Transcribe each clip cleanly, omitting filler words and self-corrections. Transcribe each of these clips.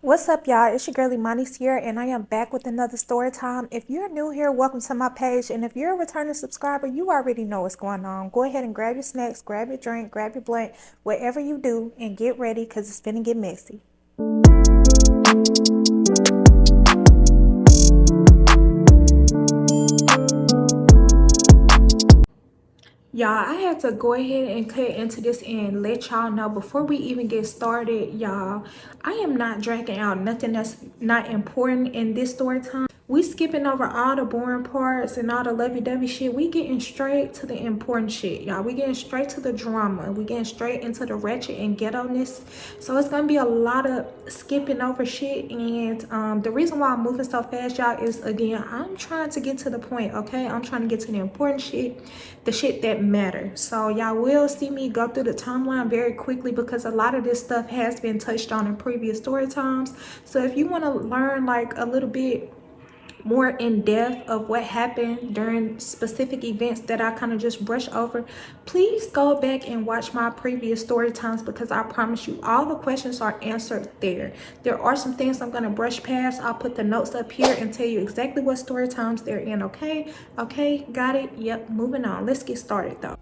What's up, y'all? It's your girl Imani's here, and I am back with another story time. If you're new here, welcome to my page, and if you're a returning subscriber, you already know what's going on. Go ahead and grab your snacks, grab your drink, grab your blunt, whatever you do, and get ready because it's finna get messy. Y'all, I had to go ahead and cut into this and let y'all know before we even get started, y'all, I am not dragging out nothing that's not important in this story time. We skipping over all the boring parts and all the lovey-dovey shit. We getting straight to the important shit, y'all. We getting straight to the drama. We getting straight into the ratchet and ghetto-ness. So it's gonna be a lot of skipping over shit. And the reason why I'm moving so fast, y'all, is again, I'm trying to get to the point, okay? I'm trying to get to the important shit, the shit that matters. So y'all will see me go through the timeline very quickly because a lot of this stuff has been touched on in previous story times. So if you want to learn like a little bit more in depth of what happened during specific events that I kind of just brush over, please go back and watch my previous story times because I promise you all the questions are answered there. There are some things I'm going to brush past. I'll put the notes up here and tell you exactly what story times they're in. Okay, got it. Yep, moving on. Let's get started though.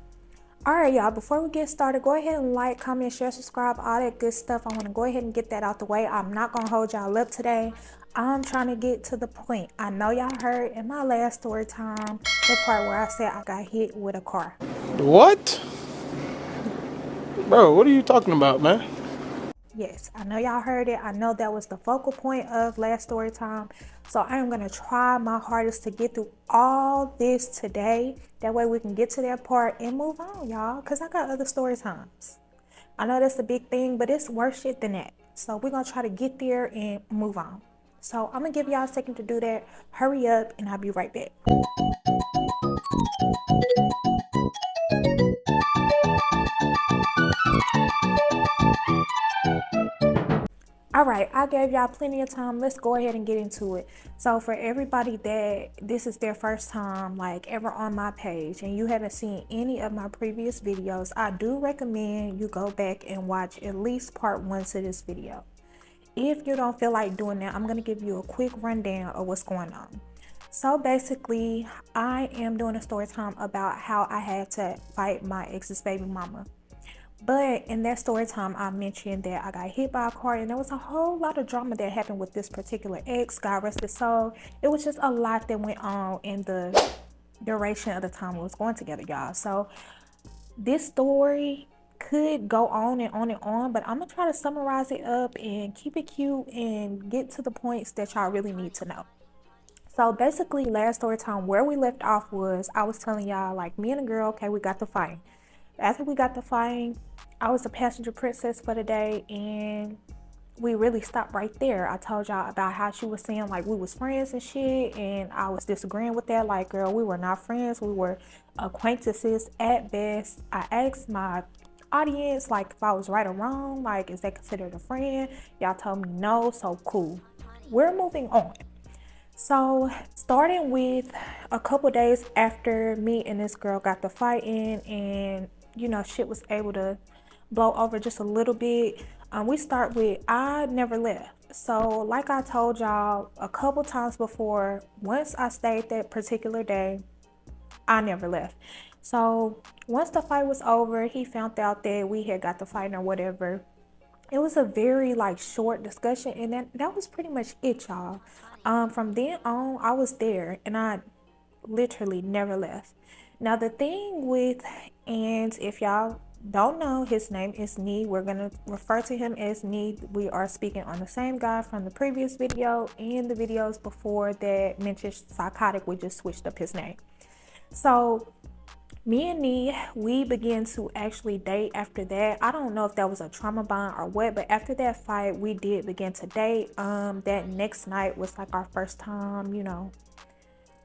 All right, y'all, before we get started, go ahead and like, comment, share, subscribe, all that good stuff. I want to go ahead and get that out the way. I'm not going to hold y'all up today. I'm trying to get to the point. I know y'all heard in my last story time the part where I said I got hit with a car. What? Bro, what are you talking about, man? Yes, I know y'all heard it. I know that was the focal point of last story time. So I am going to try my hardest to get through all this today. That way we can get to that part and move on, y'all, because I got other story times. I know that's a big thing, but it's worse shit than that. So we're going to try to get there and move on. So I'm going to give y'all a second to do that. Hurry up and I'll be right back. All right, I gave y'all plenty of time. Let's go ahead and get into it. So for everybody that this is their first time like ever on my page and you haven't seen any of my previous videos, I do recommend you go back and watch at least part 1 to this video. If you don't feel like doing that, I'm going to give you a quick rundown of what's going on. So basically, I am doing a story time about how I had to fight my ex's baby mama. But in that story time, I mentioned that I got hit by a car and there was a whole lot of drama that happened with this particular ex. God rest his soul. It was just a lot that went on in the duration of the time we was going together, y'all. So this story could go on and on and on, but I'm gonna try to summarize it up and keep it cute and get to the points that y'all really need to know. So basically, last story time where we left off was I was telling y'all like me and a girl, okay, we got the fighting. After we got the fighting, I was the passenger princess for the day, and we really stopped right there. I told y'all about how she was saying like we was friends and shit, and I was disagreeing with that. Like, girl, we were not friends. We were acquaintances at best. I asked my audience like if I was right or wrong. Like, is that considered a friend? Y'all told me no, so cool. We're moving on. So starting with a couple days after me and this girl got the fight in and shit was able to blow over just a little bit, we start with I never left. So like I told y'all a couple times before, once I stayed that particular day, I never left. So once the fight was over, he found out that we had got the fight or whatever. It was a very like short discussion, and that was pretty much it, y'all. From then on, I was there and I literally never left. Now the thing with, and if y'all don't know, his name is Nee. We're gonna refer to him as Nee. We are speaking on the same guy from the previous video and the videos before that mentioned psychotic. We just switched up his name. So me and Nee, we began to actually date after that. I don't know if that was a trauma bond or what, but after that fight, we did begin to date. That next night was like our first time,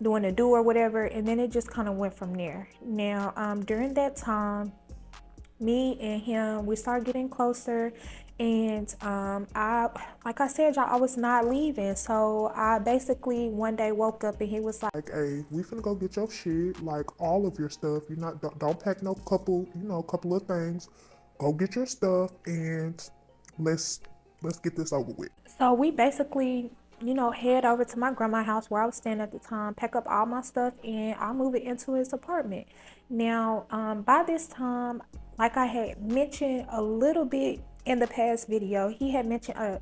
doing a do or whatever, and then it just kind of went from there. Now, during that time, me and him, we started getting closer, and I, like I said, y'all, I was not leaving. So I basically one day woke up and he was like, Hey, we finna go get your shit, like all of your stuff. You not don't pack no couple, couple of things. Go get your stuff and let's Let's get this over with. So we basically, head over to my grandma's house where I was staying at the time, pack up all my stuff, and I'll move it into his apartment. Now, by this time, like I had mentioned a little bit in the past video, he had mentioned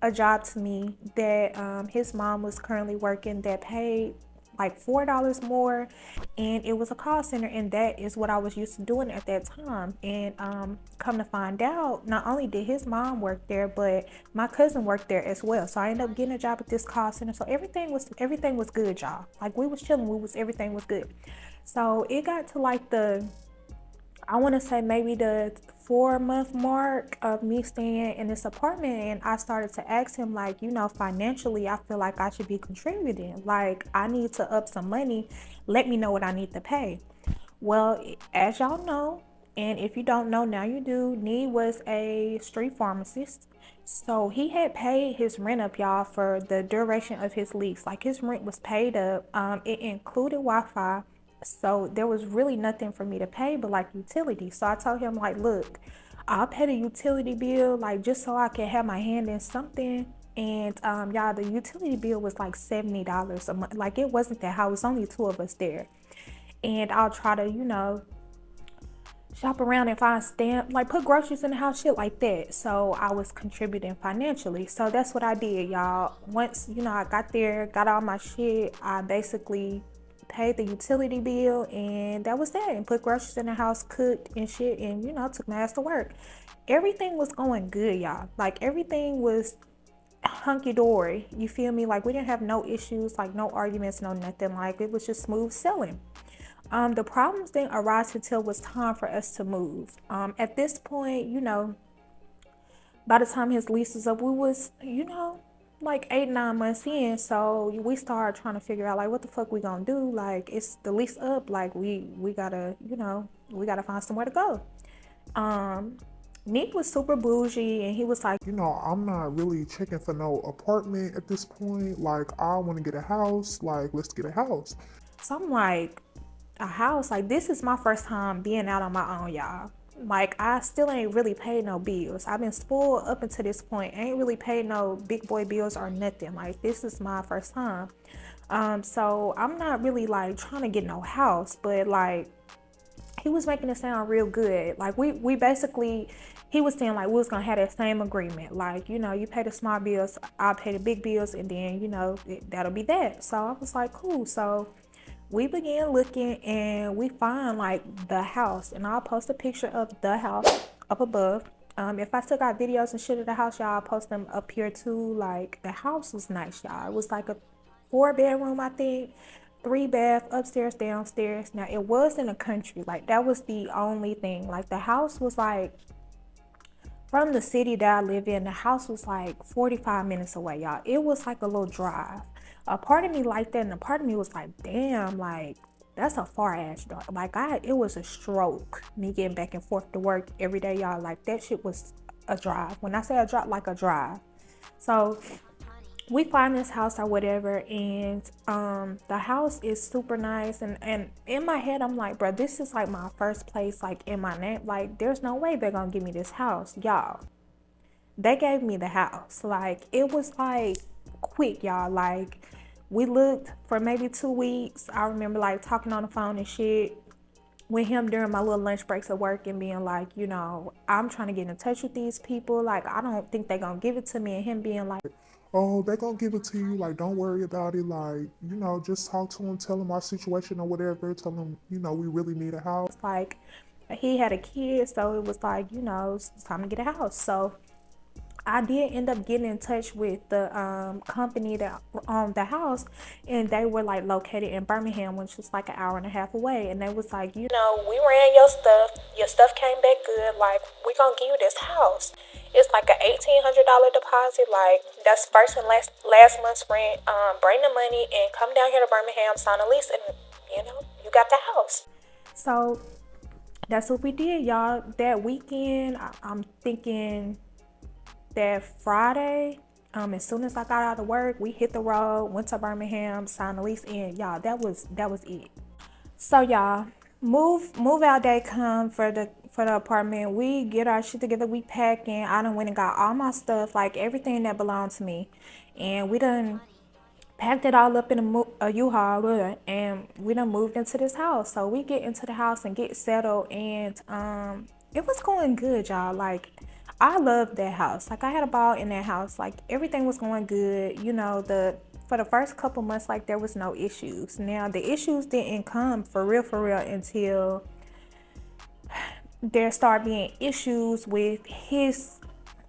a job to me that his mom was currently working that paid like $4 more, and it was a call center, and that is what I was used to doing at that time. And come to find out, not only did his mom work there, but my cousin worked there as well. So I ended up getting a job at this call center. So everything was good, y'all. Like we was chilling, everything was good. So it got to like I want to say maybe the 4-month mark of me staying in this apartment, and I started to ask him, like, financially, I feel like I should be contributing. Like, I need to up some money. Let me know what I need to pay. Well, as y'all know, and if you don't know, now you do, Nee was a street pharmacist. So he had paid his rent up, y'all, for the duration of his lease. Like his rent was paid up. It included Wi-Fi. So there was really nothing for me to pay but like utilities. So I told him, like, look, I'll pay the utility bill, like just so I can have my hand in something. And y'all, the utility bill was like $70 a month. Like it wasn't that high. It was only two of us there. And I'll try to, shop around and find stamp, like put groceries in the house, shit like that. So I was contributing financially. So that's what I did, y'all. Once, I got there, got all my shit, I basically paid the utility bill, and that was that. And put groceries in the house, cooked and shit, and took my ass to work. Everything was going good, y'all. Like everything was hunky-dory, you feel me? Like we didn't have no issues, like no arguments, no nothing. Like it was just smooth sailing. The problems didn't arise until it was time for us to move. At this point, by the time his lease was up, we was, like 8-9 months in. So we started trying to figure out like what the fuck we gonna do. Like it's the lease up. Like we gotta, we gotta find somewhere to go. Nick was super bougie, and he was like, I'm not really checking for no apartment at this point. Like, I want to get a house. Like, let's get a house. so I'm like, a house? Like this is my first time being out on my own, y'all. Like I still ain't really paid no bills. I've been spoiled up until this point. Ain't really paid no big boy bills or nothing. Like this is my first time. So I'm not really like trying to get no house, but like he was making it sound real good. Like we basically, he was saying like we was gonna have that same agreement. Like, you pay the small bills, I'll pay the big bills, and then, that'll be that. So I was like, cool. So we began looking, and we find like the house, and I'll post a picture of the house up above. If I still got videos and shit of the house, y'all, I'll post them up here too. Like the house was nice, y'all. It was like a 4-bedroom, I think, 3-bath, upstairs, downstairs. Now it was in the country. Like that was the only thing. Like the house was like from the city that I live in. The house was like 45 minutes away, y'all. It was like a little drive. A part of me liked that, and a part of me was like, damn, like that's a far ass drive. Like it was a stroke, me getting back and forth to work every day, y'all. Like that shit was a drive. When I say a drive, like a drive. So we find this house or whatever, and the house is super nice, and in my head I'm like, bro, this is like my first place like in my name. Like there's no way they're gonna give me this house, y'all. They gave me the house. Like it was like quick, y'all. Like we looked for maybe 2 weeks. I remember like talking on the phone and shit with him during my little lunch breaks at work, and being like, I'm trying to get in touch with these people. Like I don't think they're gonna give it to me, and him being like, Oh, they gonna give it to you. Like, don't worry about it. Like, just talk to them, tell them our situation or whatever. Tell them, we really need a house. like he had a kid, so it was like, it's time to get a house. So I did end up getting in touch with the company that owned the house, and they were like located in Birmingham, which was like an hour and a half away. And they was like, we ran your stuff came back good. Like we gonna give you this house. It's like a $1,800 deposit. Like that's first and last month's rent. Bring the money and come down here to Birmingham, sign a lease, and you got the house. So that's what we did, y'all. That weekend, I'm thinking that Friday, as soon as I got out of work, we hit the road, went to Birmingham, signed the lease, and y'all, that was it. So y'all, Move out day come for the apartment. We get our shit together. We packing. I done went and got all my stuff, like everything that belonged to me, and we done packed it all up in a U-Haul, and we done moved into this house. So we get into the house and get settled, and it was going good, y'all. Like, I loved that house. Like, I had a ball in that house. Like, everything was going good. You know, the for the first couple months, like, there was no issues. Now the issues didn't come for real until there started being issues with his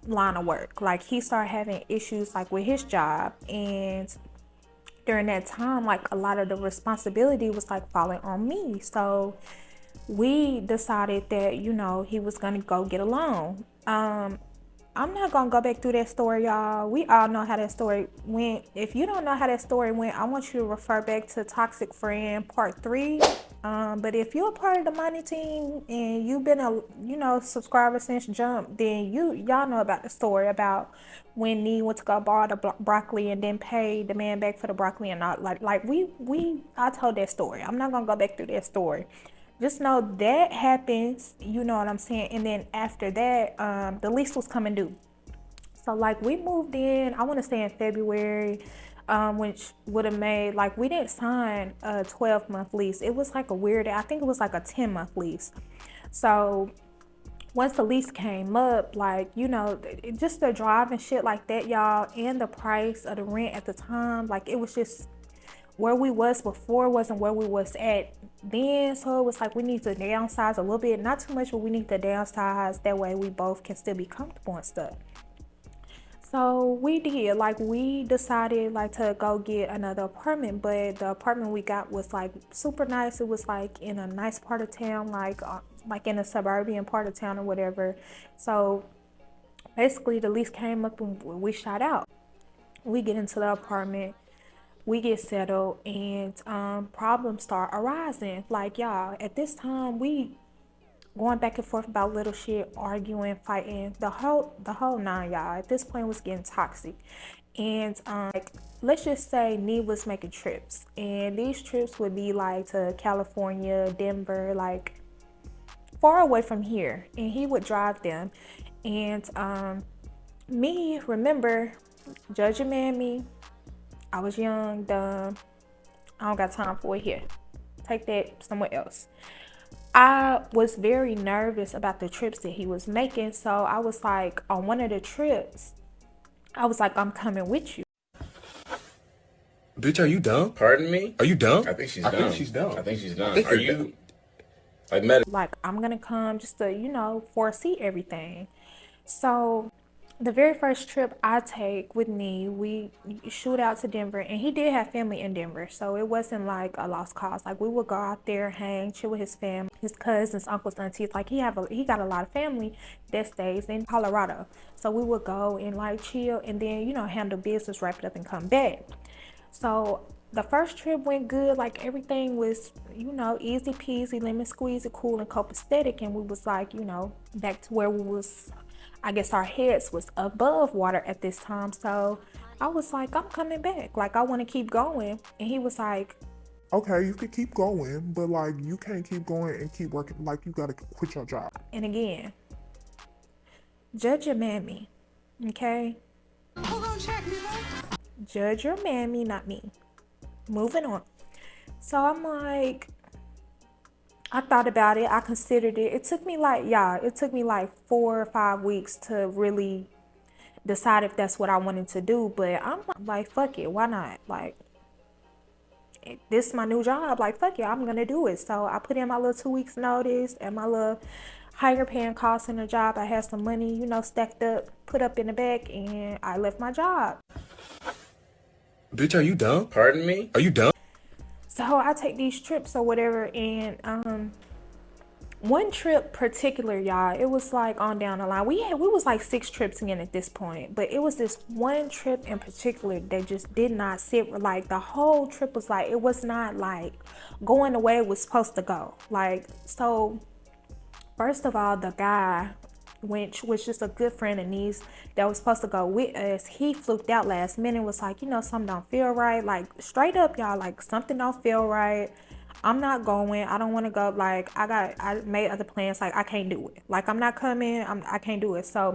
line of work. Like, he started having issues like with his job, and during that time, like, a lot of the responsibility was like falling on me. So we decided that, you know, he was gonna go get a loan. I'm not gonna go back through that story, y'all. We all know how that story went. If you don't know how that story went, I want you to refer back to Toxic Friend Part 3. But if you're a part of the money team and you've been a, you know, subscriber since jump, then y'all know about the story about when Nee went to go borrow the broccoli and then pay the man back for the broccoli and not like I told that story. I'm not gonna go back through that story. Just know that happens, you know what I'm saying? And then after that, the lease was coming due. So like we moved in, I want to say in February, which would have made, like, we didn't sign a 12-month lease. It was like a weird, I think it was like a 10-month lease. So once the lease came up, like, you know, just the drive and shit like that, y'all, and the price of the rent at the time, like, it was just where we was before wasn't where we was at then. So it was like we need to downsize a little bit, not too much, but we need to downsize, that way we both can still be comfortable and stuff. So we did, like, we decided like to go get another apartment, but the apartment we got was like super nice. It was like in a nice part of town, like in a suburban part of town or whatever. So basically the lease came up and we shot out. We get into the apartment, we get settled, and problems start arising. Like, y'all, at this time we going back and forth about little shit, arguing, fighting, the whole nine, y'all. At this point it was getting toxic. And like, let's just say Nee was making trips, and these trips would be like to California, Denver, like far away from here, and he would drive them. And me, remember, judge a man me, I was young, dumb, I don't got time for it here, take that somewhere else. I was very nervous about the trips that he was making. So I was like, on one of the trips, I was like, I'm coming with you. Bitch, are you dumb? Pardon me? Are you dumb? I think she's I dumb. think she's dumb. I think she's dumb. I think Are you're you like meta? Like, I'm going to come just to, you know, foresee everything. So the very first trip I take with me, we shoot out to Denver, and he did have family in Denver, so it wasn't like a lost cause. Like, we would go out there, hang, chill with his family, his cousins, uncles, aunties. Like, he got a lot of family that stays in Colorado, so we would go and like chill, and then, you know, handle business, wrap it up, and come back. So the first trip went good. Like, everything was, you know, easy peasy, lemon squeezy, cool and copacetic, and we was like, you know, back to where we was. I guess our heads was above water at this time. So I was like, I'm coming back. Like, I want to keep going. And he was like, Okay, you can keep going, but like you can't keep going and keep working. Like you gotta quit your job. and again, judge your mammy, okay? Hold on, check me though. Judge your mammy, not me. Moving on. So I'm like, I thought about it. I considered it. It took me like, yeah, it took me like 4 or 5 weeks to really decide if that's what I wanted to do. But I'm like, fuck it. Why not? Like, this is my new job. Like, fuck it. I'm going to do it. So I put in my little 2 weeks notice and my little higher paying call center job. I had some money, you know, stacked up, put up in the back, and I left my job. Bitch, are you dumb? Pardon me? Are you dumb? So I take these trips or whatever, and one trip particular, y'all, it was like on down the line. We was like 6 trips in at this point, but it was this one trip in particular that just did not sit. Like, the whole trip was like, it was not like going the way it was supposed to go. Like, so first of all, the guy, which was just a good friend of Nee's that was supposed to go with us, he fluked out last minute, was like, you know, something don't feel right. Like, straight up, y'all, like, something don't feel right. I'm not going. I don't want to go. Like, I made other plans. Like, I can't do it. Like, I'm not coming. I can't do it. So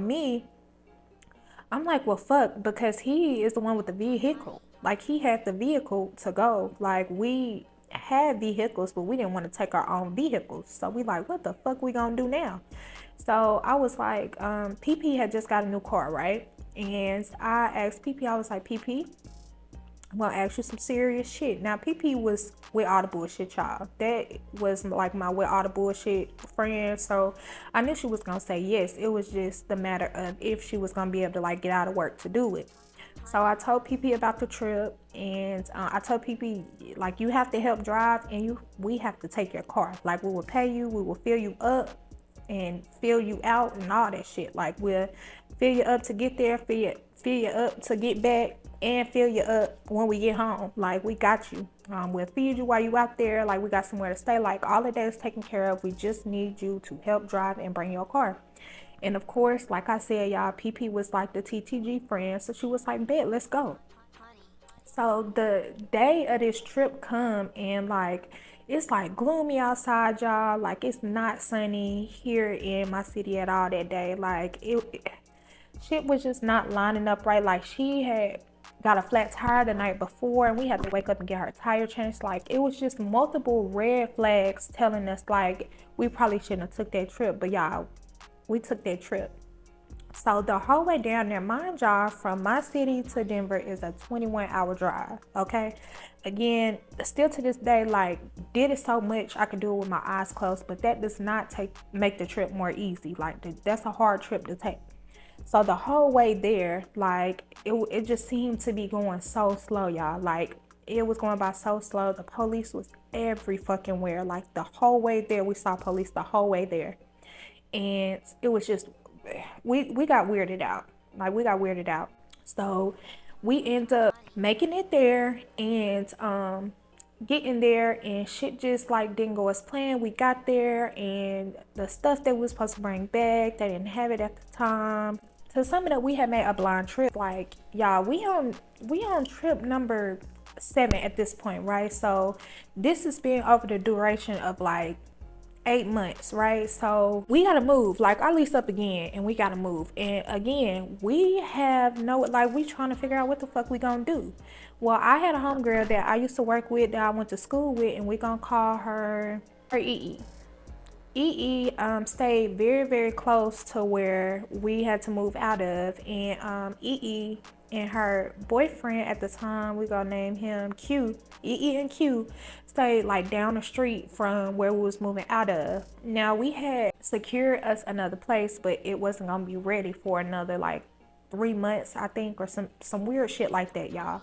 I'm like, well, fuck, because he is the one with the vehicle. Like, he had the vehicle to go. Like, we had vehicles, but we didn't want to take our own vehicles. So we like, what the fuck we gonna do now? So I was like, PP had just got a new car, right? And I asked PP, I was like, PP, I'm gonna ask you some serious shit. Now, PP was with all the bullshit, y'all. That was like my with all the bullshit friend. So I knew she was gonna say yes. It was just the matter of if she was gonna be able to like get out of work to do it. So I told PP about the trip, and I told PP like, you have to help drive, and we have to take your car. Like, we will pay you, we will fill you up and fill you out and all that shit. Like, we'll fill you up to get there, fill you up to get back, and fill you up when we get home. Like, we got you. We'll feed you while you out there. Like, we got somewhere to stay. Like, all of that is taken care of. We just need you to help drive and bring your car. And of course, like I said, y'all, PP was like the TTG friend. So she was like, bet, let's go. So the day of this trip come, and like, it's like gloomy outside, y'all. Like, it's not sunny here in my city at all that day. Like, shit was just not lining up right. Like, she had got a flat tire the night before, and we had to wake up and get her tire changed. Like, it was just multiple red flags telling us like we probably shouldn't have took that trip. But y'all, we took that trip. So the whole way down there, mind y'all, from my city to Denver is a 21-hour drive, okay? Again, still to this day, like, did it so much I could do it with my eyes closed, but that does not make the trip more easy. Like, that's a hard trip to take. So the whole way there, like, it just seemed to be going so slow, y'all. Like, it was going by so slow. The police was every fucking where. Like, the whole way there, we saw police the whole way there. And it was just, we got weirded out. Like, we got weirded out. So we end up making it there, and getting there, and shit just like didn't go as planned. We got there, and the stuff that we was supposed to bring back, they didn't have it at the time. To sum it up, we had made a blind trip. Like, y'all, we on trip number 7 at this point, right? So this has been over the duration of like 8 months, right? So we gotta move. Like, our lease up again, and we gotta move. And again, we have we trying to figure out what the fuck we gonna do. Well, I had a homegirl that I used to work with, that I went to school with, and we gonna call her EE. EE stayed very, very close to where we had to move out of, and EE and her boyfriend at the time, we gonna name him Q. EE and Q stayed like down the street from where we was moving out of. Now, we had secured us another place, but it wasn't gonna be ready for another like 3 months, I think, or some weird shit like that, y'all.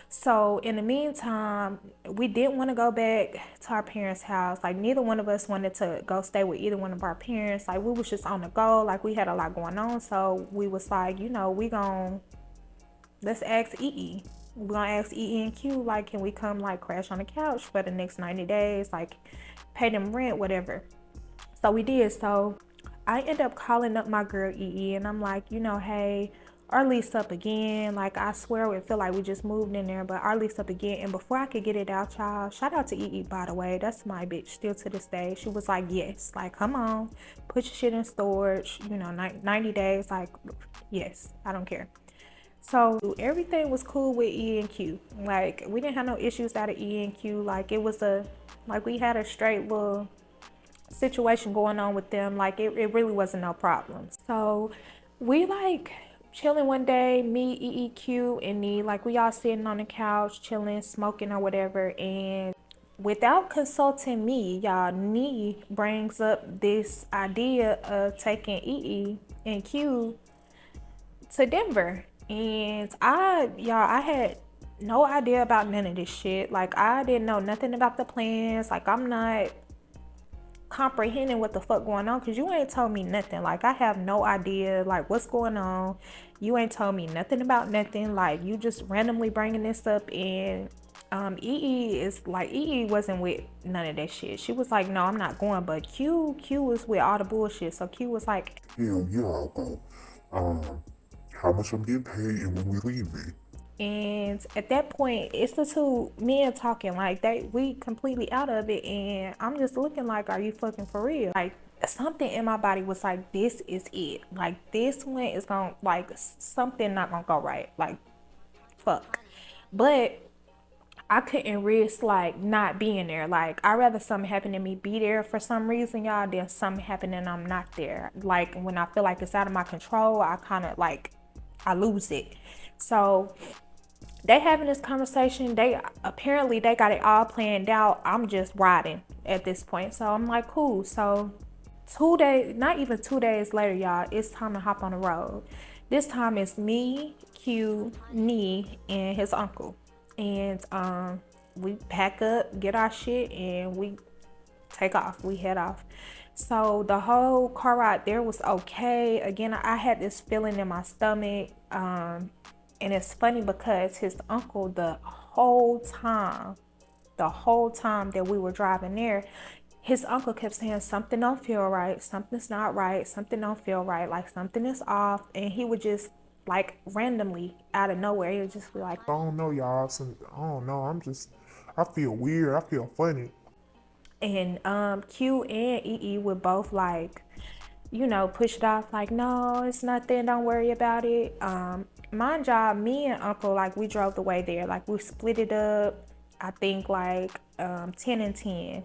So in the meantime, we didn't want to go back to our parents' house. Like, neither one of us wanted to go stay with either one of our parents. Like, we was just on the go. Like, we had a lot going on. So we was like, let's ask EE. We're gonna ask EE and Q, like, can we come like crash on the couch for the next 90 days, like pay them rent, whatever. So we did. So I ended up calling up my girl EE, and I'm like, hey, our lease up again. Like, I swear it feel like we just moved in there, but our lease up again. And before I could get it out, y'all, shout out to EE, by the way. That's my bitch still to this day. She was like, yes, like, come on, put your shit in storage, 90 days. Like, yes, I don't care. So everything was cool with E and Q. Like, we didn't have no issues out of E and Q. Like, we had a straight little situation going on with them. Like, it really wasn't no problem. So we like chilling one day, me, EEQ, and me, like, we all sitting on the couch, chilling, smoking or whatever, and without consulting me, y'all, Nee brings up this idea of taking EE and Q to Denver. And I had no idea about none of this shit. Like, I didn't know nothing about the plans. Like, I'm not comprehending what the fuck going on, because you ain't told me nothing. Like, I have no idea like what's going on. You ain't told me nothing about nothing. Like, you just randomly bringing this up. And EE wasn't with none of that shit. She was like, no, I'm not going. But Q was with all the bullshit. So Q was like, hell yeah, I'll go. How much I'm getting paid and when we leaving? And at that point, it's the two men talking, like we completely out of it, and I'm just looking like, are you fucking for real? Like, something in my body was like, this is it. Like, this one is gonna, like, something not gonna go right. Like, fuck. But I couldn't risk like not being there. Like, I'd rather something happen to me be there for some reason, y'all, than something happen and I'm not there. Like, when I feel like it's out of my control, I kind of like, I lose it. So they having this conversation. They apparently they got it all planned out. I'm just riding at this point. So I'm like, cool. So 2 days, not even 2 days later, y'all, it's time to hop on the road. This time it's me, Q, Nee, and his uncle. And we pack up, get our shit, and we take off. We head off. So the whole car ride there was okay. Again, I had this feeling in my stomach. And it's funny because his uncle, the whole time that we were driving there, his uncle kept saying something don't feel right, something's not right, something don't feel right, like something is off. And he would just like randomly out of nowhere, he would just be like, I don't know, y'all. I don't know. I feel weird. I feel funny. and Q and EE would both like, push it off like, no, it's nothing, don't worry about it. Mind y'all, me and uncle, like, we drove the way there, like we split it up, I think like 10 and 10.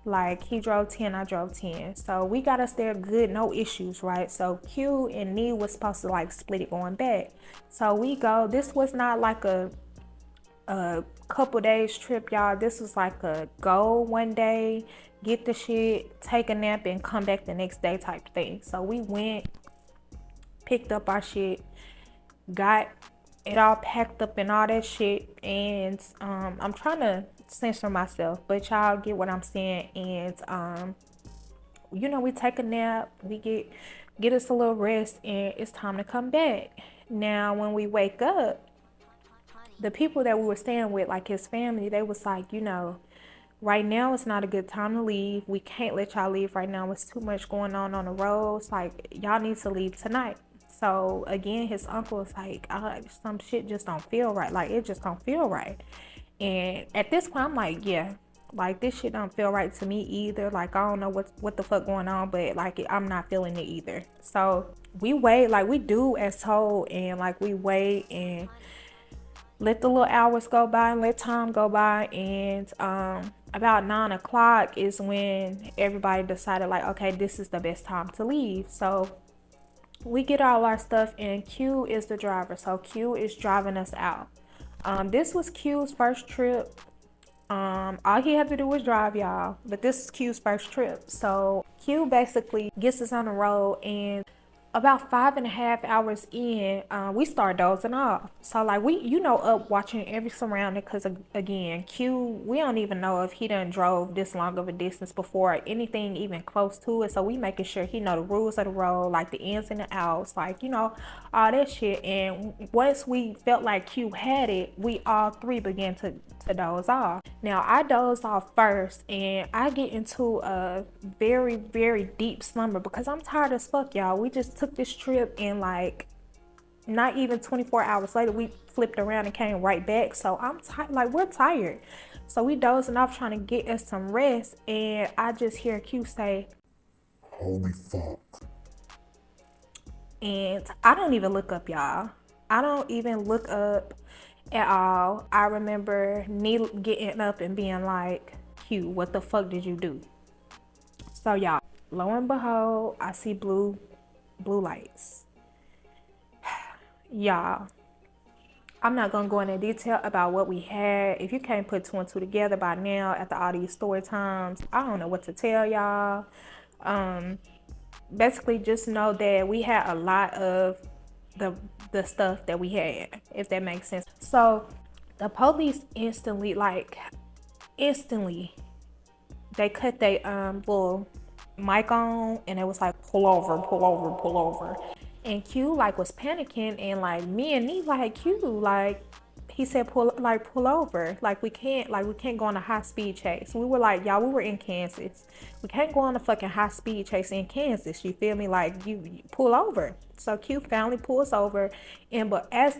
Like, he drove 10, I drove 10, so we got us there good, no issues, right? So Q and Nee was supposed to like split it going back. So we go, this was not like a couple days trip, y'all. This was like a go one day, get the shit, take a nap, and come back the next day type thing. So we went, picked up our shit, got it all packed up and all that shit. And I'm trying to censor myself, but y'all get what I'm saying. And we take a nap, we get us a little rest, and it's time to come back. Now, when we wake up, the people that we were staying with, like his family, they was like, right now it's not a good time to leave. We can't let y'all leave right now. It's too much going on the roads. Like, y'all need to leave tonight. So again, his uncle was like, some shit just don't feel right. Like, it just don't feel right. And at this point, I'm like, yeah, like, this shit don't feel right to me either. Like, I don't know what the fuck going on, but like, I'm not feeling it either. So we wait, like we do as told, and like we wait and let the little hours go by and let time go by. And about 9 o'clock is when everybody decided, like, okay, this is the best time to leave. So we get all our stuff, and Q is the driver. So Q is driving us out. This was Q's first trip. All he had to do was drive, y'all. But this is Q's first trip. So Q basically gets us on the road, and about 5.5 hours in, we start dozing off. So like, we up watching every surrounding, because again, Q, we don't even know if he done drove this long of a distance before, or anything even close to it. So we making sure he know the rules of the road, like the ins and the outs, like, all that shit. And once we felt like Q had it, we all three began to doze off. Now, I dozed off first, and I get into a very, very deep slumber because I'm tired as fuck, y'all. We just took this trip, and like, not even 24 hours later, we flipped around and came right back. So I'm tired, like, we're tired. So we dozing off trying to get us some rest, and I just hear Q say, Holy fuck. and I don't even look up, y'all. I don't even look up at all. I remember me getting up and being like, Q, what the fuck did you do? So y'all, lo and behold, I see blue lights. Y'all, I'm not gonna go into detail about what we had. If you can't put two and two together by now after all these story times, I don't know what to tell y'all. Basically just know that we had a lot of the stuff that we had, if that makes sense. So the police instantly, they cut their little mic on, and it was like, pull over, pull over, pull over. And Q like was panicking, and like me and Nee like, Q, like, he said pull over. Like we can't go on a high speed chase. We were like, y'all, we were in Kansas. We can't go on a fucking high speed chase in Kansas. You feel me? Like you pull over. So Q finally pulls over, and but as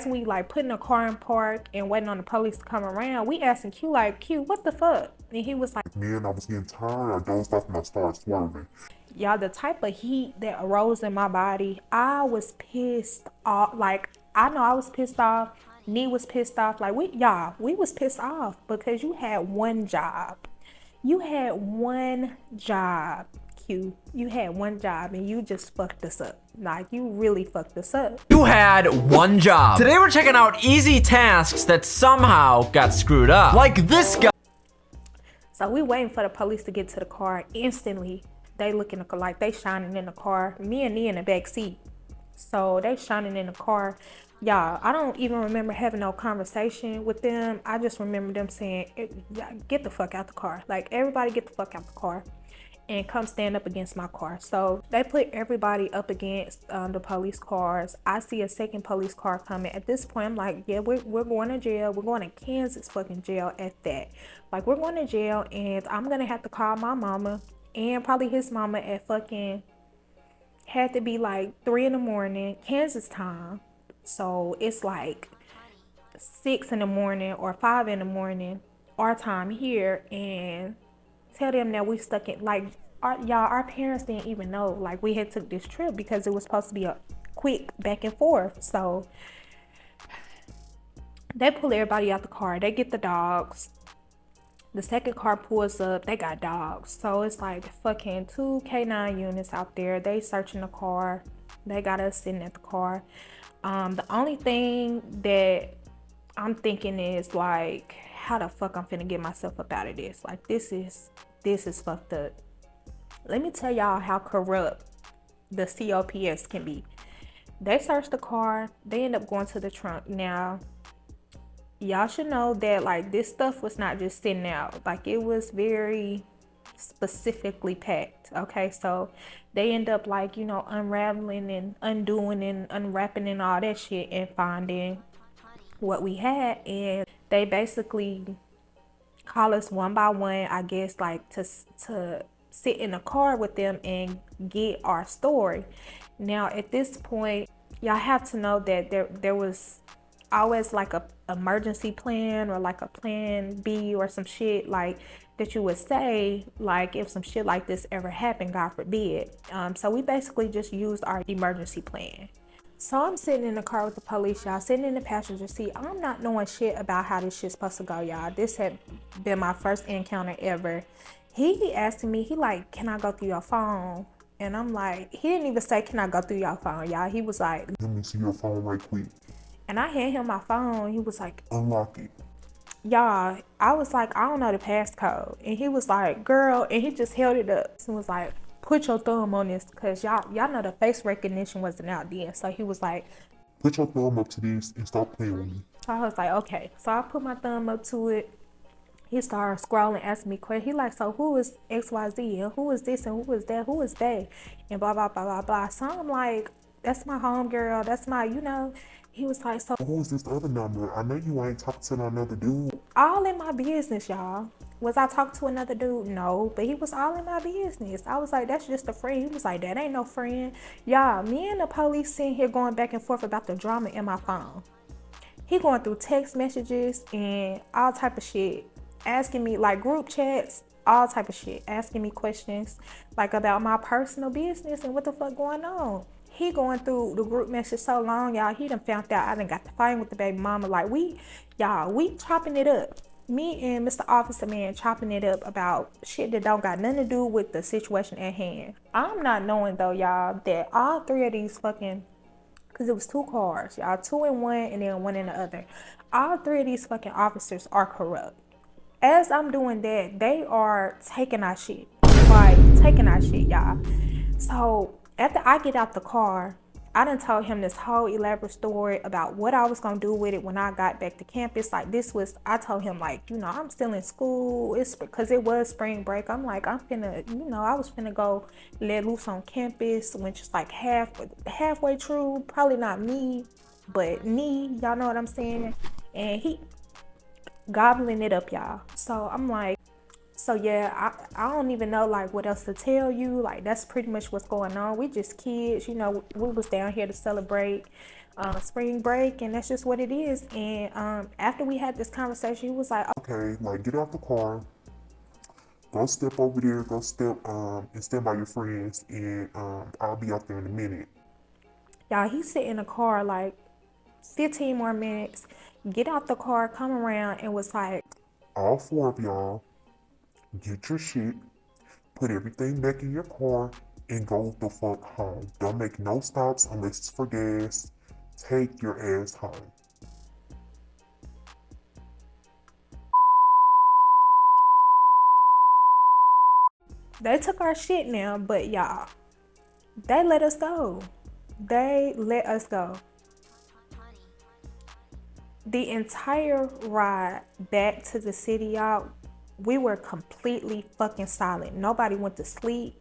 we putting the car in park and waiting on the police to come around, we asking Q like, Q, what the fuck? And he was like, Man, I was getting tired. I dozed off and I started swerving. y'all, the type of heat that arose in my body, I was pissed off. Like, I know I was pissed off. Nee was pissed off. Like, we was pissed off because you had one job. You had one job, Q. You had one job and you just fucked us up. Like, you really fucked us up. You had one job. Today we're checking out easy tasks that somehow got screwed up. Like this guy. So we waiting for the police to get to the car. Instantly, they looking like they shining in the car. Me and Nee in the back seat. So they shining in the car. Y'all, I don't even remember having no conversation with them. I just remember them saying, get the fuck out the car. Like, everybody get the fuck out the car and come stand up against my car. So they put everybody up against the police cars. I see a second police car coming. At this point, I'm like, yeah, we're going to jail. We're going to Kansas fucking jail at that. Like, we're going to jail, and I'm going to have to call my mama and probably his mama at fucking, had to be like 3 in the morning, Kansas time. So it's like 6 in the morning or 5 in the morning, our time here, and tell them that we stuck in, like, our parents didn't even know, like, we had took this trip because it was supposed to be a quick back and forth. So they pull everybody out the car. They get the dogs. The second car pulls up. They got dogs. So it's like fucking 2 K9 units out there. They searching the car. They got us sitting at the car. The only thing that I'm thinking is like, how the fuck I'm finna get myself up out of this? Like, this is fucked up. Let me tell y'all how corrupt the COPS can be. They search the car. They end up going to the trunk. Now, y'all should know that, like, this stuff was not just sitting out. Like, it was very specifically packed. Okay, so they end up, like, you know, unraveling and undoing and unwrapping and all that shit and finding what we had. And they basically call us one by one, I guess, like, to sit in a car with them and get our story. Now, at this point, y'all have to know that there was always like a emergency plan or like a plan B or some shit like that you would say, like, if some shit like this ever happened, God forbid. So we basically just used our emergency plan. So I'm sitting in the car with the police, y'all, sitting in the passenger seat. I'm not knowing shit about how this shit's supposed to go, y'all. This had been my first encounter ever. He asked me, he like, can I go through your phone? And I'm like, he didn't even say, can I go through your phone, y'all? He was like, Let me see your phone right quick. and I hand him my phone. He was like, Unlock it. y'all, I was like, I don't know the passcode. And he was like, girl, and he just held it up and was like, put your thumb on this, because y'all know the face recognition wasn't out then. So he was like, Put your thumb up to this and stop playing with me. so I was like, okay. So I put my thumb up to it. He started scrolling, asking me questions. He like, so who is XYZ? And who is this? And who is that? Who is they? And blah, blah, blah, blah, blah. So I'm like, that's my homegirl. That's my, you know. He was like, so Who is this other number? I know you ain't talking to another dude. all in my business, y'all. Was I talking to another dude? No, but he was all in my business. I was like, that's just a friend. He was like, that ain't no friend. Y'all, me and the police sitting here going back and forth about the drama in my phone. He going through text messages and all type of shit, asking me, like, group chats, all type of shit, asking me questions like about my personal business and what the fuck going on. He going through the group message so long, y'all, he done found out I done got to fighting with the baby mama. Like, we chopping it up. Me and Mr. Officer Man chopping it up about shit that don't got nothing to do with the situation at hand. I'm not knowing, though, y'all, that all three of these fucking, because it was 2 cars, y'all, 2 in one and then 1 in the other. All 3 of these fucking officers are corrupt. As I'm doing that, they are taking our shit. Like, taking our shit, y'all. So after I get out the car, I done told him this whole elaborate story about what I was gonna do with it when I got back to campus. Like, I told him, like, you know, I'm still in school. It's because it was spring break. I'm like, I'm finna, you know, I was finna go let loose on campus, which is like halfway true. Probably not me, but me, y'all know what I'm saying. and he gobbling it up, y'all. So I'm like, so yeah, I don't even know like what else to tell you. Like that's pretty much what's going on. We just kids, you know. We was down here to celebrate spring break, and that's just what it is. And after we had this conversation, he was like, Okay, like get out the car, go step over there, go step and stand by your friends, and I'll be out there in a minute. y'all, he sit in the car like 15 more minutes, get out the car, come around, and was like, All four of y'all, get your shit, put everything back in your car, and go the fuck home. Don't make no stops unless it's for gas. Take your ass home. they took our shit now, but y'all, they let us go. They let us go. The entire ride back to the city, y'all, we were completely fucking silent. Nobody went to sleep.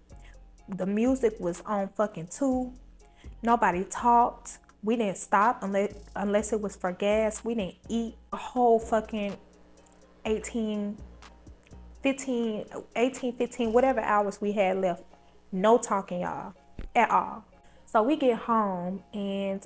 The music was on fucking too. Nobody talked. We didn't stop unless it was for gas. We didn't eat a whole fucking 18, 15, whatever hours we had left. No talking, y'all, at all. So we get home, and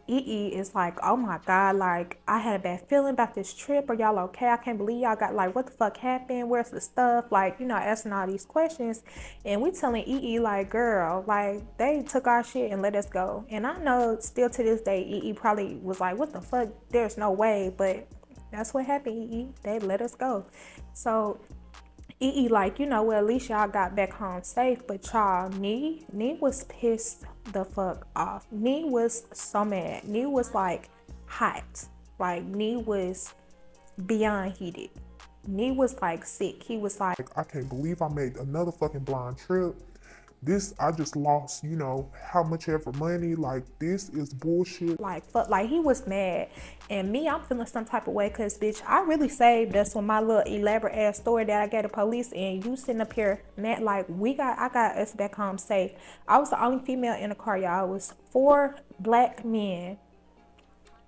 EE is like, oh my God, like I had a bad feeling about this trip. Are y'all okay? I can't believe y'all got, like, what the fuck happened? Where's the stuff? Like, you know, asking all these questions. And we telling EE like, girl, like they took our shit and let us go. And I know still to this day, EE probably was like, what the fuck? There's no way. But that's what happened, EE. They let us go. So EE like, you know, well, at least y'all got back home safe. But y'all, Nee was pissed the fuck off. Nee was so mad. Nee was like hot. Like Nee was beyond heated. Nee was like sick. He was like, I can't believe I made another fucking blind trip. I just lost, you know, how much ever money. Like, this is bullshit. fuck, like he was mad. And me, I'm feeling some type of way because, bitch, I really saved us with my little elaborate ass story that I gave the police, and you sitting up here mad. Like, I got us back home safe. I was the only female in the car, y'all. It was 4 black men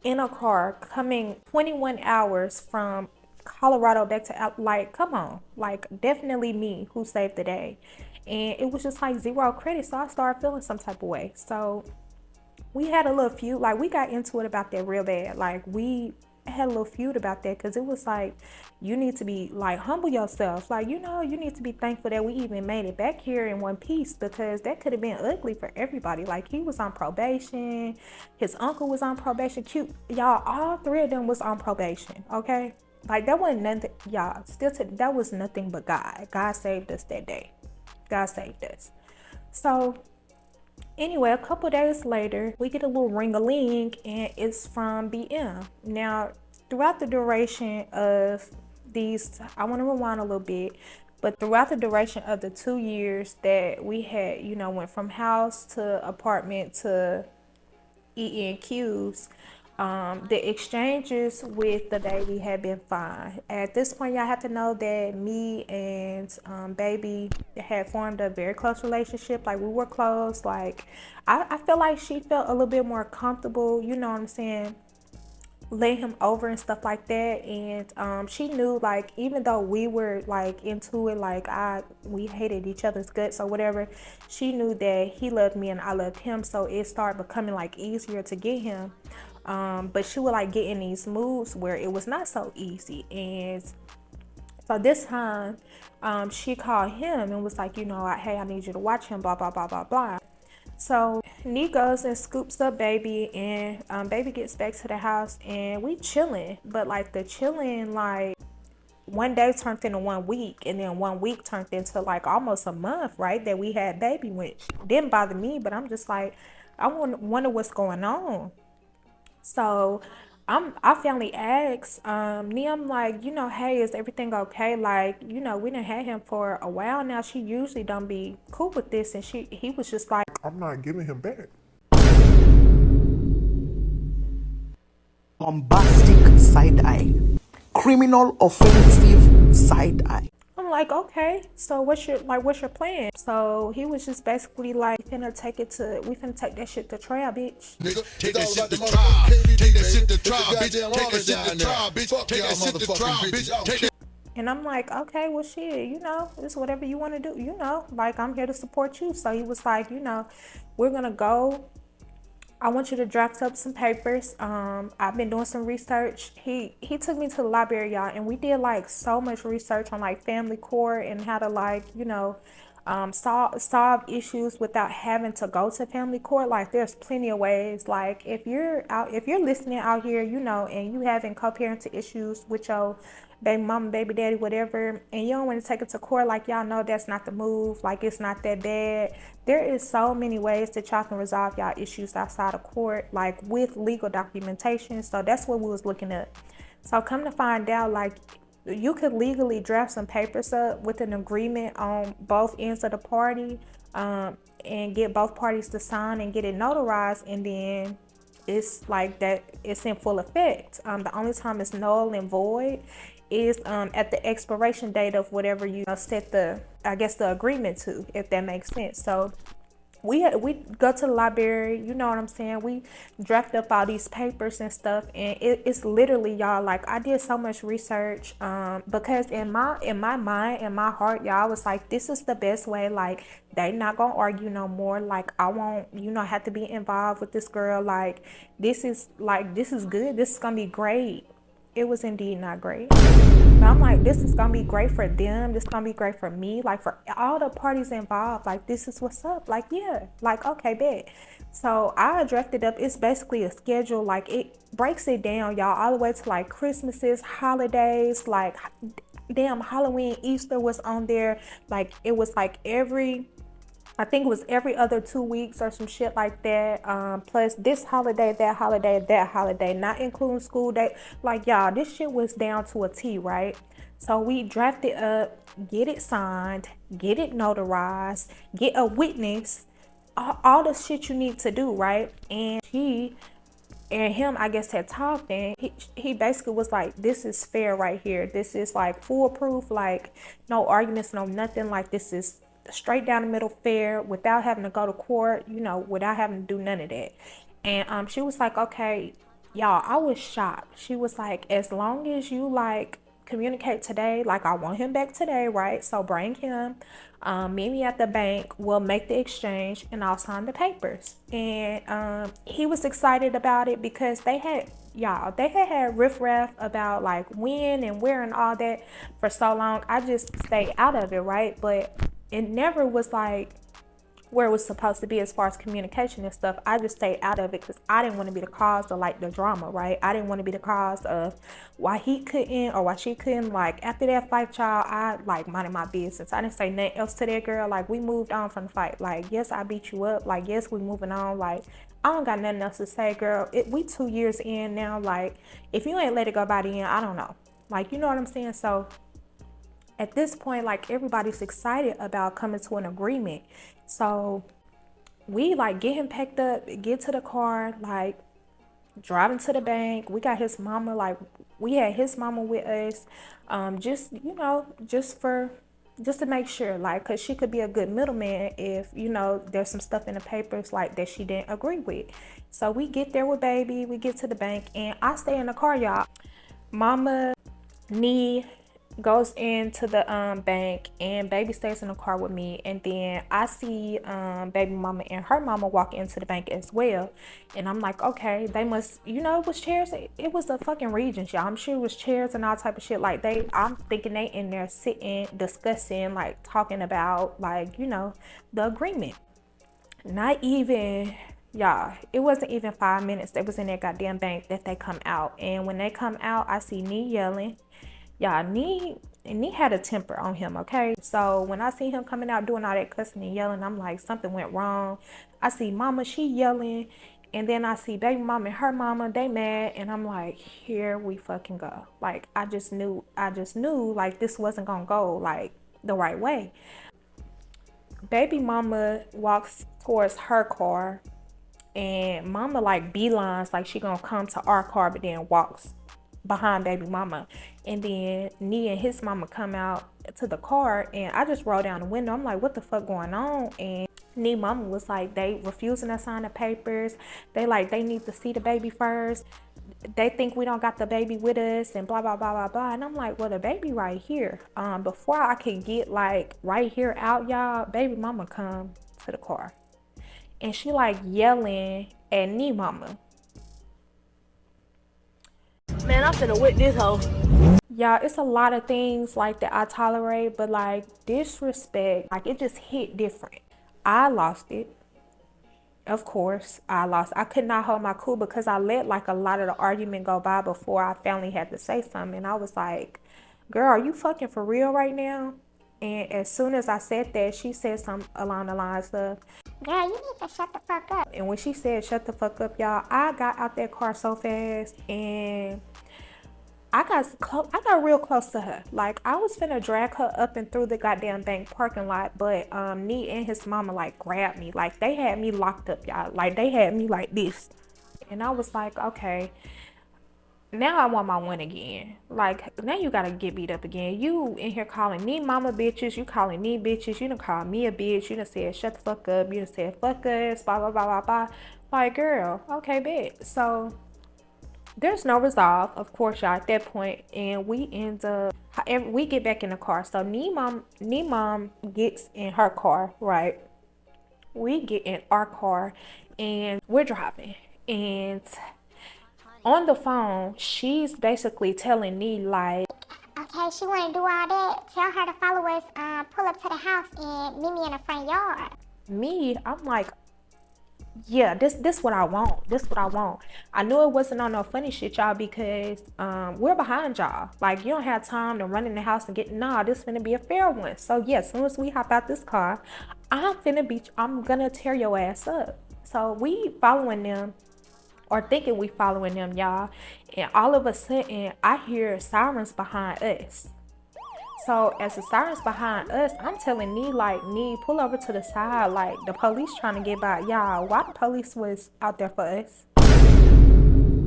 in a car coming 21 hours from Colorado back to, like, come on, like, definitely me who saved the day. And it was just like 0 credit, so I started feeling some type of way. So we had a little feud, like we got into it about that real bad. Like we had a little feud about that because it was like, you need to be like, humble yourself. Like, you know, you need to be thankful that we even made it back here in one piece, because that could have been ugly for everybody. Like, he was on probation, his uncle was on probation, cute, y'all, all 3 of them was on probation, okay? Like, that wasn't nothing, y'all, that was nothing but God saved us that day. God saved us. So anyway, a couple days later, we get a little ring-a-ling, and it's from BM. Now, throughout the duration of these, I want to rewind a little bit, but throughout the duration of the 2 years that we had, you know, went from house to apartment to ENQs, the exchanges with the baby had been fine. At this point, y'all have to know that me and baby had formed a very close relationship. Like, we were close. Like, I feel like she felt a little bit more comfortable, you know what I'm saying, lay him over and stuff like that. And she knew, like, even though we were like into it, like we hated each other's guts or whatever, she knew that he loved me and I loved him, so it started becoming like easier to get him. But she would like get in these moods where it was not so easy. And so this time she called him and was like, you know, hey, I need you to watch him, blah blah blah blah blah. So Nee goes and scoops up baby, and baby gets back to the house, and we chilling. But like the chilling, like, one day turned into 1 week, and then 1 week turned into like almost a month, right, that we had baby, which didn't bother me, but I'm just like, I wonder what's going on. So I finally asked Nee, I'm like, you know, hey, is everything okay? Like, you know, we done had him for a while now. She usually don't be cool with this. And he was just like, I'm not giving him back. Bombastic side eye, criminal offensive side eye. I'm like, okay, so what's your plan? So he was just basically like, finna take that shit to trial, bitch. Nigga, take that shit to trial. Take that shit to trial, bitch. Take that shit to trial, bitch. Take that shit to trial, bitch. Take that. And I'm like, okay, well, shit, it's whatever you want to do, like, I'm here to support you. So he was like, we're gonna go. I want you to draft up some papers. I've been doing some research. He took me to the library, y'all, and we did like so much research on like family court and how to like, solve issues without having to go to family court. Like there's plenty of ways. Like if you're listening out here, and you having co-parenting issues with your baby mama, baby daddy, whatever, and you don't want to take it to court, like y'all know that's not the move. Like it's not that bad. There is so many ways that y'all can resolve y'all issues outside of court, like with legal documentation. So that's what we was looking at. So come to find out, like you could legally draft some papers up with an agreement on both ends of the party, and get both parties to sign and get it notarized, and then it's like that, it's in full effect. The only time it's null and void is at the expiration date of whatever you set the agreement to, if that makes sense. So we go to the library, you know what I'm saying? We draft up all these papers and stuff, and it's literally, y'all, like I did so much research, because in my mind, in my heart, y'all, I was like, this is the best way. Like they not gonna argue no more. Like I won't, have to be involved with this girl. Like this is good. This is gonna be great. It was indeed not great. But I'm like, this is gonna be great for them. This is gonna be great for me. Like for all the parties involved. Like this is what's up. Like, yeah. Like, okay, bet. So I drafted up. It's basically a schedule. Like it breaks it down, y'all, all the way to like Christmases, holidays, like damn Halloween, Easter was on there. Like it was like I think it was every other 2 weeks or some shit like that. Plus this holiday, that holiday, not including school day. Like y'all, this shit was down to a T, right? So we drafted up, get it signed, get it notarized, get a witness, all the shit you need to do, right? And he and him, I guess, had talked, and he basically was like, this is fair right here. This is like foolproof, like no arguments, no nothing. Like this is straight down the middle fair, without having to go to court, without having to do none of that. And she was like, okay, y'all, I was shocked. She was like, as long as you like communicate today, like I want him back today, right? So bring him, meet me at the bank, we'll make the exchange, and I'll sign the papers. And he was excited about it because they had riffraff about like when and where and all that for so long. I just stayed out of it, right? But it never was like where it was supposed to be as far as communication and stuff. I just stayed out of it because I didn't want to be the cause of like the drama, right? I didn't want to be the cause of why he couldn't or why she couldn't. Like after that fight, child, I like minded my business. I didn't say nothing else to that girl. Like we moved on from the fight. Like, yes, I beat you up. Like, yes, we moving on. Like, I don't got nothing else to say, girl. We 2 years in now. Like, if you ain't let it go by the end, I don't know. Like, you know what I'm saying? So at this point, like everybody's excited about coming to an agreement. So we like get him packed up, get to the car, like driving to the bank. We got his mama, like we had his mama with us, just to make sure, like, cause she could be a good middleman if there's some stuff in the papers like that she didn't agree with. So we get there with baby, we get to the bank, and I stay in the car, y'all. Mama Nee goes into the bank, and baby stays in the car with me, and then I see baby mama and her mama walk into the bank as well. And I'm like, okay, they must, it was chairs. It was a fucking Regents, y'all. I'm sure it was chairs and all type of shit. Like I'm thinking they in there sitting, discussing, like talking about like, the agreement. Not even, y'all, it wasn't even 5 minutes. They was in that goddamn bank that they come out. And when they come out, I see Nee yelling. Y'all, Nee had a temper on him, okay? So when I see him coming out doing all that cussing and yelling, I'm like, something went wrong. I see mama, she yelling, and then I see baby mama and her mama, they mad, and I'm like, here we fucking go. Like, I just knew like this wasn't gonna go like the right way. Baby mama walks towards her car, and mama like beelines like she gonna come to our car, but then walks behind baby mama. And then Nee and his mama come out to the car, and I just roll down the window. I'm like, what the fuck going on? And Nee mama was like, they refusing to sign the papers. They need to see the baby first. They think we don't got the baby with us and blah blah blah blah blah. And I'm like, well, the baby right here. Before I could get like right here out, y'all, baby mama come to the car. And she like yelling at Nee mama. Man, I'm finna whip this hoe. Y'all, it's a lot of things like that I tolerate, but like disrespect, like it just hit different. I lost it. Of course, I lost. I could not hold my cool because I let like a lot of the argument go by before I finally had to say something. And I was like, girl, are you fucking for real right now? And as soon as I said that, she said something along the lines of, girl, you need to shut the fuck up. And when she said shut the fuck up, y'all, I got out that car so fast and I got real close to her. Like, I was finna drag her up and through the goddamn bank parking lot, but Nee and his mama like grabbed me. Like, they had me locked up, y'all. Like, they had me like this. And I was like, okay, now I want my one again. Like, now you gotta get beat up again. You in here calling Nee mama bitches. You calling me bitches. You done called me a bitch. You done said shut the fuck up. You done said fuck us, blah, blah, blah, blah, blah. Like, girl, okay, bet. So there's no resolve, of course, y'all, at that point, and we end up, however, we get back in the car. So Nee mom gets in her car, right? We get in our car, and we're driving, and on the phone, she's basically telling Nee like, okay, she wanna do all that. Tell her to follow us, pull up to the house and meet me in the front yard. me, I'm like, yeah, this what I want. This what I want. I knew it wasn't on no funny shit, y'all, because we're behind y'all. Like, you don't have time to run in the house and get, nah, this finna be a fair one. So yeah, as soon as we hop out this car, I'm gonna tear your ass up. So we following them, or thinking we following them, y'all, and all of a sudden I hear sirens behind us. So as the sirens behind us, I'm telling Nee, like, Nee, pull over to the side. Like, the police trying to get by. Y'all, why the police was out there for us?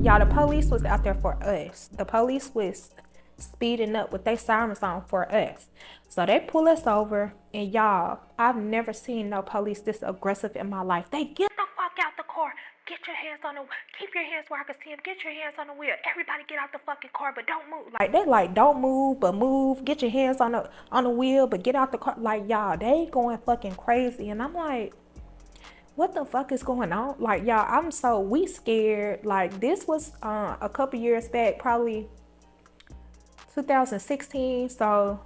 Y'all, the police was out there for us. The police was speeding up with their sirens on for us. So they pull us over, and y'all, I've never seen no police this aggressive in my life. They get the fuck out the car. Get your hands on the, keep your hands where I can see them. Get your hands on the wheel. Everybody get out the fucking car, but don't move. Like, they like, don't move, but move. Get your hands on the wheel, but get out the car. Like, y'all, they going fucking crazy. And I'm like, what the fuck is going on? Like, y'all, we scared. Like, this was a couple years back, probably 2016. So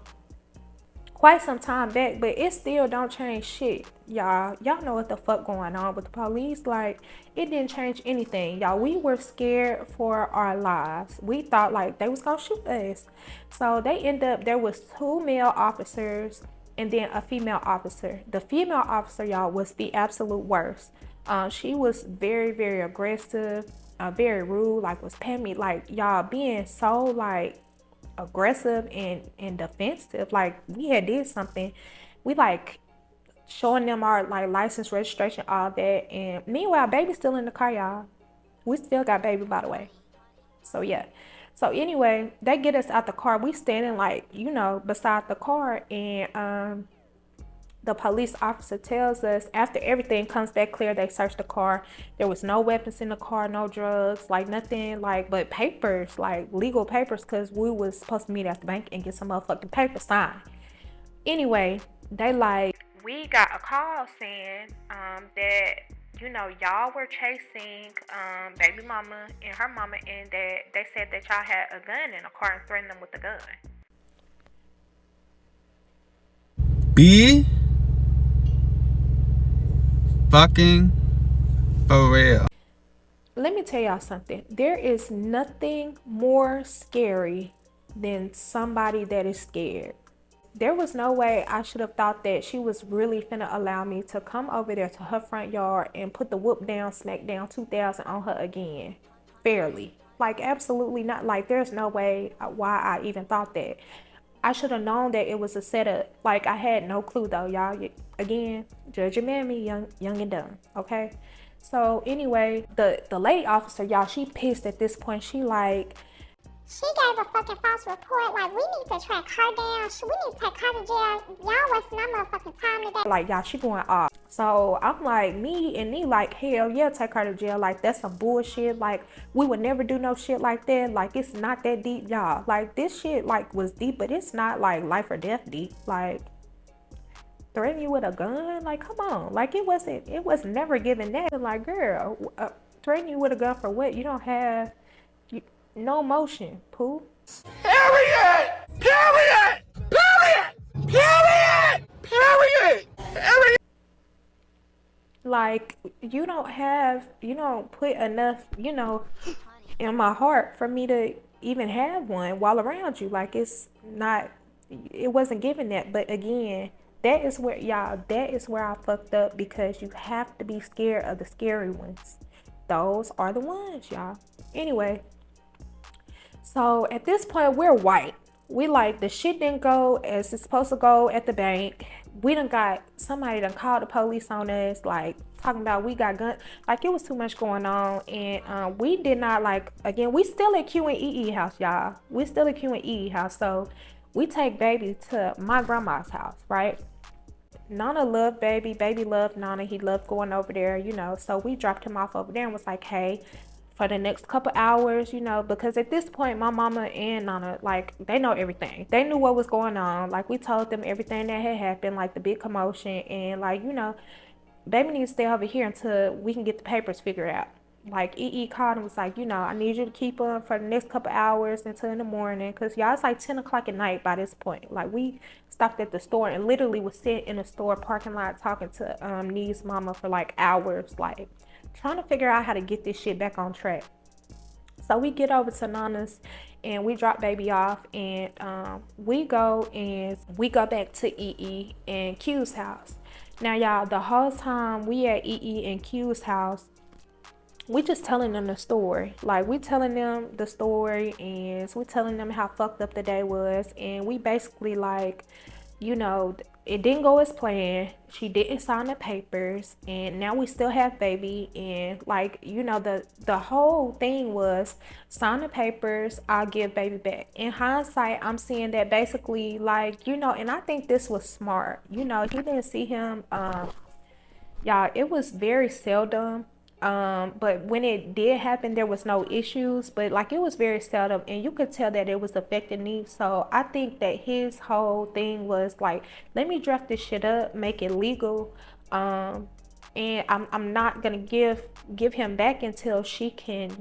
quite some time back, but it still don't change shit, y'all. Y'all know what the fuck going on with the police. Like, it didn't change anything, y'all. We were scared for our lives. We thought like they was gonna shoot us. So they end up, there was 2 male officers and then a female officer. The female officer, y'all, was the absolute worst. She was very, very aggressive, very rude, like was patting me, like, y'all, being so like aggressive and defensive. Like, we had did something, we like showing them our like license, registration, all that, and meanwhile baby's still in the car, y'all. We still got baby, by the way. So yeah, so anyway, they get us out the car. We standing like, you know, beside the car, and the police officer tells us after everything comes back clear, they searched the car. There was no weapons in the car, no drugs, like nothing, like, but papers, like legal papers, because we was supposed to meet at the bank and get some motherfucking paper signed. Anyway, they like, we got a call saying that, you know, y'all were chasing baby mama and her mama, and that they said that y'all had a gun in a car and threatened them with a gun. Be fucking for real. Let me tell y'all something. There is nothing more scary than somebody that is scared. There was no way I should have thought that she was really finna allow me to come over there to her front yard and put the whoop down, smack down 2000 on her again. Fairly. Like, absolutely not. Like, there's no way why I even thought that. I should have known that it was a setup. Like, I had no clue though, y'all. Again, judge your mammy, young and dumb, okay? So anyway, the lady officer, y'all, she pissed at this point. She like, She gave a fucking false report. Like, we need to track her down. We need to take her to jail. Y'all wasting our motherfucking time today. Like, y'all, she going off. So I'm like, me and me like, hell yeah, take her to jail. Like, that's some bullshit. Like, we would never do no shit like that. Like, it's not that deep, y'all. Like, this shit like was deep, but it's not like life or death deep. Like, threaten you with a gun? Like, come on. Like, it was never given that. Like, girl, threaten you with a gun for what? You don't have no motion, poo. Period! Period! Period! Period! Period! Period! Like, you don't put enough, in my heart for me to even have one while around you. Like, it wasn't given that. But again, that is where I fucked up, because you have to be scared of the scary ones. Those are the ones, y'all. Anyway, so at this point, we're white. We like, the shit didn't go as it's supposed to go at the bank. We somebody done called the police on us, like talking about we got guns. Like, it was too much going on. And we did not, like, again, we still at Q and EE house, y'all. We still at Q and EE house. So we take baby to my grandma's house, right? Nana loved baby. Baby loved Nana. He loved going over there, So we dropped him off over there and was like, hey, for the next couple hours, because at this point, my mama and Nana, like, they know everything. They knew what was going on. Like, we told them everything that had happened, like the big commotion. And, like, baby needs to stay over here until we can get the papers figured out. Like, EE called and was like, I need you to keep them for the next couple hours until in the morning. Because, y'all, it's like 10 o'clock at night by this point. Like, we stopped at the store and literally was sitting in the store parking lot talking to Nee's mama for, like, hours. Like, trying to figure out how to get this shit back on track. So we get over to Nana's and we drop baby off, and we go back to EE and Q's house. Now, y'all, the whole time we at EE and Q's house, we just telling them the story. Like, we telling them the story, and we telling them how fucked up the day was. And we basically, like, it didn't go as planned. She didn't sign the papers, and now we still have baby. And, like, the whole thing was sign the papers, I'll give baby back. In hindsight, I'm seeing that basically, like, and I think this was smart. He didn't see him. Y'all, it was very seldom. But when it did happen, there was no issues, but like, it was very seldom, and you could tell that it was affecting me. So I think that his whole thing was like, let me draft this shit up, make it legal, and I'm not gonna give him back until she can,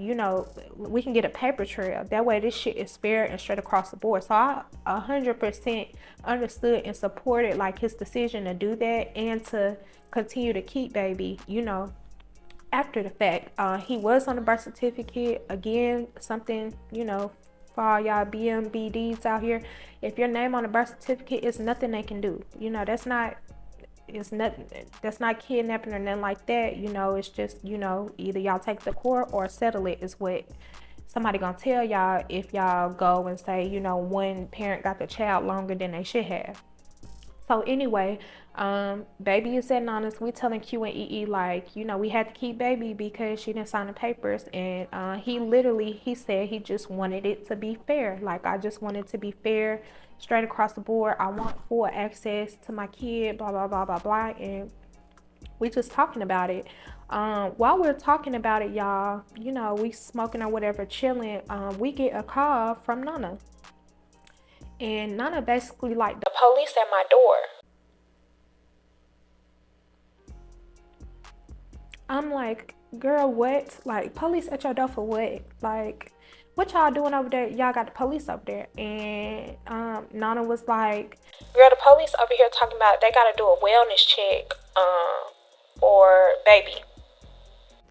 we can get a paper trail. That way this shit is fair and straight across the board. So I 100% understood and supported, like, his decision to do that and to continue to keep baby, after the fact. He was on the birth certificate. Again, something, for all y'all BMBDs out here, if your name on the birth certificate, is nothing they can do. That's not kidnapping or nothing like that. It's just, either y'all take the court or settle it, is what somebody gonna tell y'all if y'all go and say, one parent got the child longer than they should have. So anyway, baby is at Nana's. We telling Q and EE, like, we had to keep baby because she didn't sign the papers. And he said he just wanted it to be fair. Like, I just wanted to be fair, straight across the board. I want full access to my kid, blah, blah, blah, blah, blah. And we just talking about it. While we're talking about it, y'all, we smoking or whatever, chilling, we get a call from Nana. And Nana basically, like, the police at my door. I'm like, girl, what? Like, police at your door for what? Like, what y'all doing over there? Y'all got the police up there. And Nana was like, girl, the police over here talking about they gotta do a wellness check for baby.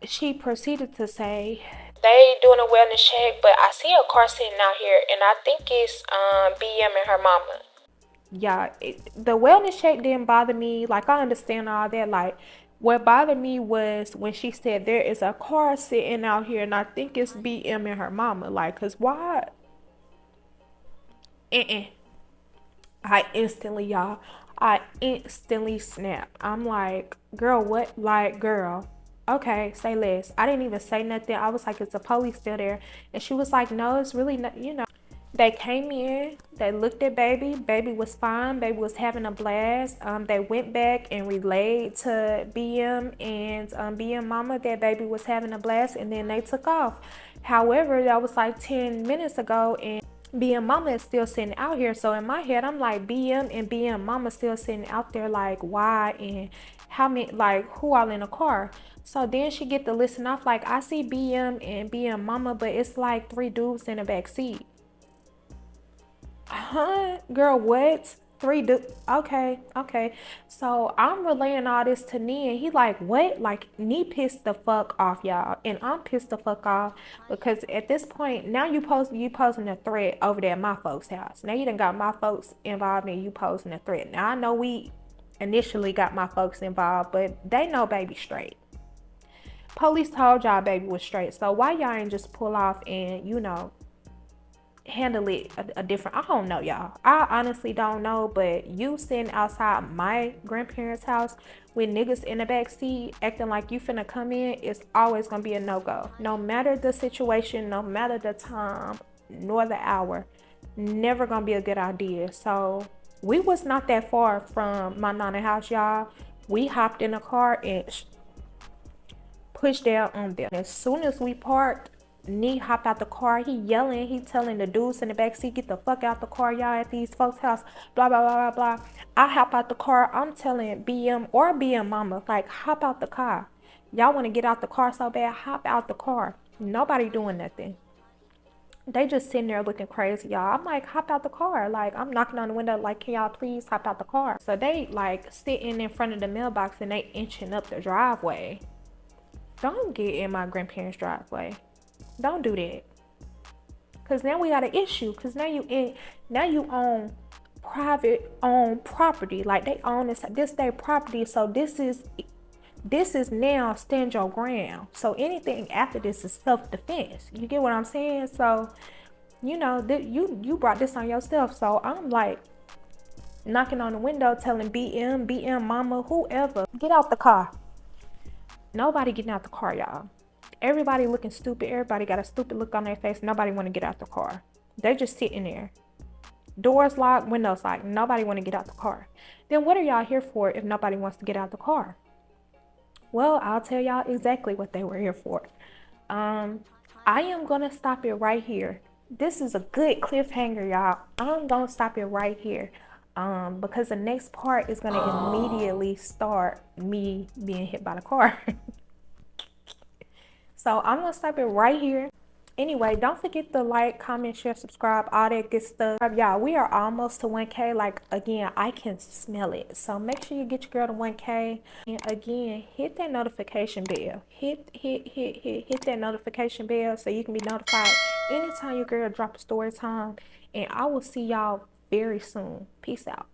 She proceeded to say, they doing a wellness check, but I see a car sitting out here, and I think it's BM and her mama. Yeah, the wellness check didn't bother me. Like, I understand all that. Like, what bothered me was when she said there is a car sitting out here, and I think it's BM and her mama. Like, cause why? I instantly snapped. I'm like, girl, what? Like, girl. Okay, say less. I didn't even say nothing. I was like, is the police still there? And she was like, no, it's really not, They came in, they looked at baby. Baby was fine. Baby was having a blast. They went back and relayed to BM and BM mama that baby was having a blast, and then they took off. However, that was like 10 minutes ago, and BM mama is still sitting out here. So in my head, I'm like, BM and BM mama still sitting out there, like, why and how many, like, who all in the car? So then she get to listen off, like, I see BM and BM mama, but it's like 3 dudes in the back seat. Huh? Girl, what? 3 okay, okay. So I'm relaying all this to Nee, and he like, what? Like, Nee pissed the fuck off, y'all. And I'm pissed the fuck off because at this point, now you posing a threat over there at my folks' house. Now you done got my folks involved and you posing a threat. Now I know we initially got my folks involved, but they know baby straight. Police told y'all baby was straight. So why y'all ain't just pull off and, you know, handle it a different, I don't know, y'all. I honestly don't know, but you sitting outside my grandparents' house with niggas in the back seat acting like you finna come in, it's always gonna be a no-go. No matter the situation, no matter the time, nor the hour, never gonna be a good idea. So we was not that far from my nana house, y'all. We hopped in a car and pushed down on them. As soon as we parked, Nee hopped out the car. He yelling. He telling the dudes in the back seat, get the fuck out the car, y'all at these folks' house. Blah, blah, blah, blah, blah. I hop out the car. I'm telling BM or BM mama, like, hop out the car. Y'all want to get out the car so bad, hop out the car. Nobody doing nothing. They just sitting there looking crazy, y'all. I'm like, hop out the car. Like, I'm knocking on the window, like, can y'all please hop out the car? So they, like, sitting in front of the mailbox and they inching up the driveway. Don't get in my grandparents' driveway. Don't do that. Cause now we got an issue. Cause now you own private owned property. Like they own this their property. So this is now stand your ground. So anything after this is self-defense. You get what I'm saying? So, you know, you brought this on yourself. So I'm like knocking on the window telling BM mama, whoever, get out the car. Nobody getting out the car, y'all. Everybody looking stupid. Everybody got a stupid look on their face. Nobody want to get out the car. They just sitting there. Doors locked, windows locked. Nobody want to get out the car. Then what are y'all here for if nobody wants to get out the car? Well, I'll tell y'all exactly what they were here for. I am going to stop it right here. This is a good cliffhanger, y'all. I'm going to stop it right here. Because the next part is going to immediately start me being hit by the car. So I'm gonna stop it right here. Anyway, don't forget to like, comment, share, subscribe, all that good stuff. Y'all, we are almost to 1K. Like, again, I can smell it. So make sure you get your girl to 1K. And again, hit that notification bell. Hit that notification bell so you can be notified anytime your girl drop a story time. And I will see y'all very soon. Peace out.